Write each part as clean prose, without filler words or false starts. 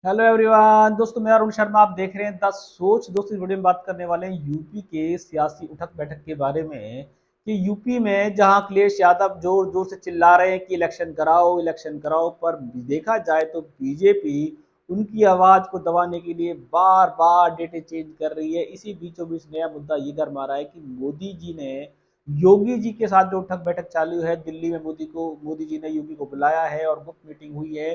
Hello everyone दोस्तों, मैं अरुण शर्मा। आप देख रहे हैं द सोच। दोस्तों, इस वीडियो में बात करने वाले हैं यूपी के सियासी उठक बैठक के बारे में कि यूपी में जहां अखिलेश यादव जोर जोर से चिल्ला रहे हैं कि इलेक्शन कराओ, पर देखा जाए तो बीजेपी उनकी आवाज को दबाने के लिए बार बार डेटे चेंज कर रही है। इसी बीचों बीच नया मुद्दा ये गर्म आ रहा है कि मोदी जी ने योगी जी के साथ जो उठक बैठक चालू है दिल्ली में, मोदी जी ने योगी को बुलाया है और गुप्त मीटिंग हुई है।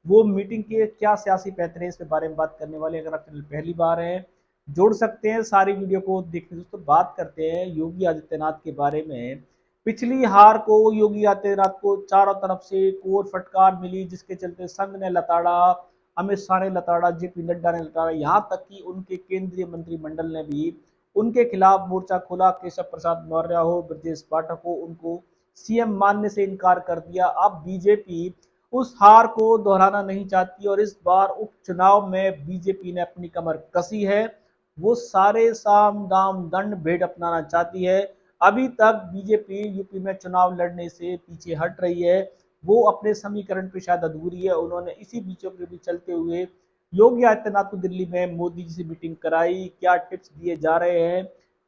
वो मीटिंग के क्या सियासी पैतरे इसके बारे में बात करने वाले। अगर आप चैनल पहली बार हैं, जोड़ सकते हैं सारी वीडियो को देखने। दोस्तों, बात करते हैं योगी आदित्यनाथ के बारे में। पिछली हार को योगी आदित्यनाथ को चारों तरफ से कोर फटकार मिली, जिसके चलते संघ ने लताड़ा, अमित शाह ने लताड़ा, जेपी नड्डा ने लताड़ा, यहाँ तक कि उनके केंद्रीय मंत्रिमंडल ने भी उनके खिलाफ मोर्चा खोला। केशव प्रसाद मौर्य हो, ब्रजेश पाठक हो, उनको सीएम मानने से इनकार कर दिया। अब बीजेपी उस हार को दोहराना नहीं चाहती और इस बार उपचुनाव में बीजेपी ने अपनी कमर कसी है। वो सारे साम दाम दंड भेद अपनाना चाहती है। अभी तक बीजेपी यूपी में चुनाव लड़ने से पीछे हट रही है। वो अपने समीकरण पे शायद अधूरी है। उन्होंने इसी बीचों के बीच चलते हुए योगी आदित्यनाथ को दिल्ली में मोदी जी से मीटिंग कराई। क्या टिप्स दिए जा रहे हैं,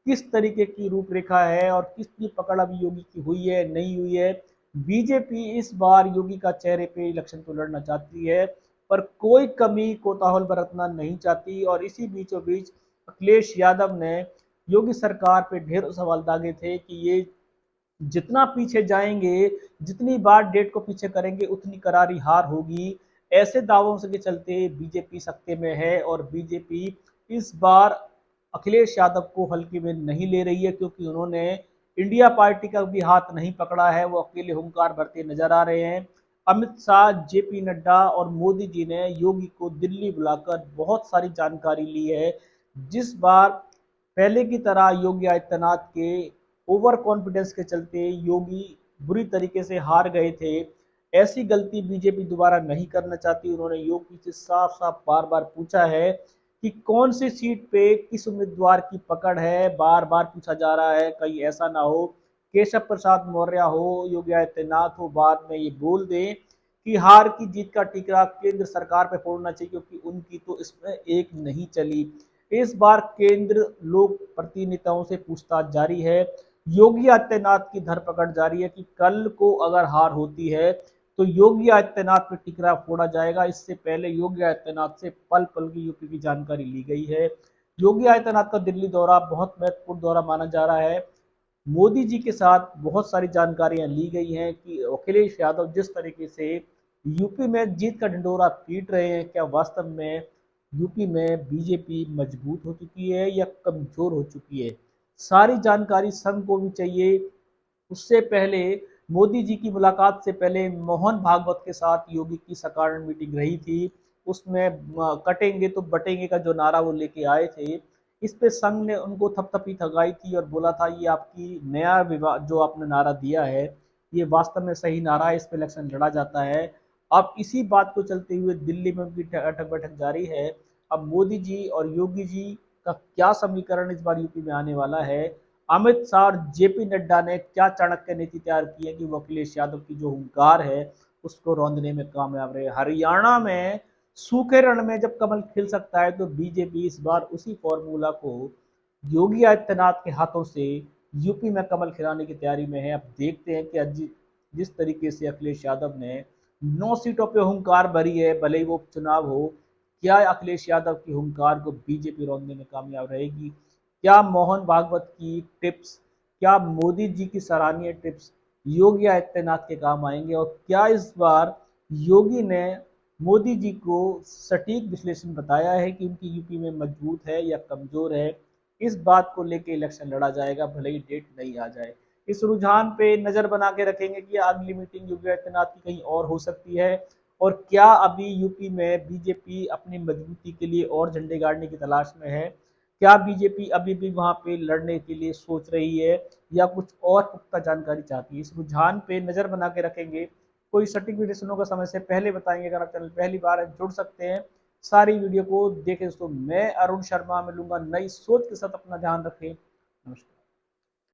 किस तरीके की रूपरेखा है और किसकी पकड़ अभी योगी की हुई है नहीं हुई है। बीजेपी इस बार योगी का चेहरे पे इलेक्शन तो लड़ना चाहती है, पर कोई कमी कोताहल बरतना नहीं चाहती। और इसी बीचों बीच अखिलेश यादव ने योगी सरकार पे ढेरों सवाल दागे थे कि ये जितना पीछे जाएंगे, जितनी बार डेट को पीछे करेंगे, उतनी करारी हार होगी। ऐसे दावों से के चलते बीजेपी सत्ते में है और बीजेपी इस बार अखिलेश यादव को हल्के में नहीं ले रही है, क्योंकि उन्होंने इंडिया पार्टी का भी हाथ नहीं पकड़ा है। वो अकेले हुंकार भरते नजर आ रहे हैं। अमित शाह, जेपी नड्डा और मोदी जी ने योगी को दिल्ली बुलाकर बहुत सारी जानकारी ली है। जिस बार पहले की तरह योगी आदित्यनाथ के ओवर कॉन्फिडेंस के चलते योगी बुरी तरीके से हार गए थे, ऐसी गलती बीजेपी दोबारा नहीं करना चाहती। उन्होंने योगी से साफ साफ बार बार पूछा है कि कौन सी सीट पे किस उम्मीदवार की पकड़ है। बार बार पूछा जा रहा है, कहीं ऐसा ना हो केशव प्रसाद मौर्य हो, योगी आदित्यनाथ हो, बाद में ये बोल दें कि हार की जीत का टीकरा केंद्र सरकार पे फोड़ना चाहिए, क्योंकि उनकी तो इसमें एक नहीं चली। इस बार केंद्र लोक प्रतिनिधियों से पूछताछ जारी है। योगी आदित्यनाथ की धरपकड़ जारी है कि कल को अगर हार होती है तो योगी आदित्यनाथ पे टिकरा फोड़ा जाएगा। इससे पहले योगी आदित्यनाथ से पल पल की यूपी की जानकारी ली गई है। योगी आदित्यनाथ का दिल्ली दौरा बहुत महत्वपूर्ण दौरा माना जा रहा है। मोदी जी के साथ बहुत सारी जानकारियां ली गई हैं कि अखिलेश यादव जिस तरीके से यूपी में जीत का ढिंडोरा पीट रहे हैं, क्या वास्तव में यूपी में बीजेपी मजबूत हो चुकी है या कमजोर हो चुकी है। सारी जानकारी संघ को भी चाहिए। उससे पहले मोदी जी की मुलाकात से पहले मोहन भागवत के साथ योगी की साधारण मीटिंग रही थी। उसमें कटेंगे तो बटेंगे का जो नारा वो लेके आए थे, इस पे संघ ने उनको थपथपी थगाई थी और बोला था ये आपकी नया विवाद जो आपने नारा दिया है, ये वास्तव में सही नारा है, इस पे इलेक्शन लड़ा जाता है। अब इसी बात को चलते हुए दिल्ली में उनकी अटक बैठक जारी है। अब मोदी जी और योगी जी का क्या समीकरण इस बार यूपी में आने वाला है। अमित शाह और जेपी नड्डा ने क्या चाणक्य नीति तैयार की है कि वो अखिलेश यादव की जो हुंकार है उसको रौंदने में कामयाब रहे। हरियाणा में सूखे रण में जब कमल खिल सकता है तो बीजेपी इस बार उसी फॉर्मूला को योगी आदित्यनाथ के हाथों से यूपी में कमल खिलाने की तैयारी में है। अब देखते हैं कि जिस तरीके से अखिलेश यादव ने 9 सीटों पे हुंकार भरी है, भले ही वो उपचुनाव हो, क्या अखिलेश यादव की हुंकार को बीजेपी रौंदने में कामयाब रहेगी। क्या मोहन भागवत की टिप्स, क्या मोदी जी की सराहनीय टिप्स योगी आदित्यनाथ के काम आएंगे, और क्या इस बार योगी ने मोदी जी को सटीक विश्लेषण बताया है कि उनकी यूपी में मजबूत है या कमजोर है। इस बात को लेकर इलेक्शन लड़ा जाएगा, भले ही डेट नहीं आ जाए। इस रुझान पे नजर बना के रखेंगे कि अगली मीटिंग योगी आदित्यनाथ की कहीं और हो सकती है, और क्या अभी यूपी में बीजेपी अपनी मजबूती के लिए और झंडे गाड़ने की तलाश में है। क्या बीजेपी अभी भी वहां पे लड़ने के लिए सोच रही है या कुछ और पुख्ता जानकारी चाहती है। इस रुझान पे नजर बना के रखेंगे। कोई सटीक वीडियो का समय से पहले बताएंगे। अगर आप चैनल पहली बार है, जुड़ सकते हैं सारी वीडियो को देखें। दोस्तों, मैं अरुण शर्मा मिलूंगा नई सोच के साथ। अपना ध्यान रखें। नमस्कार।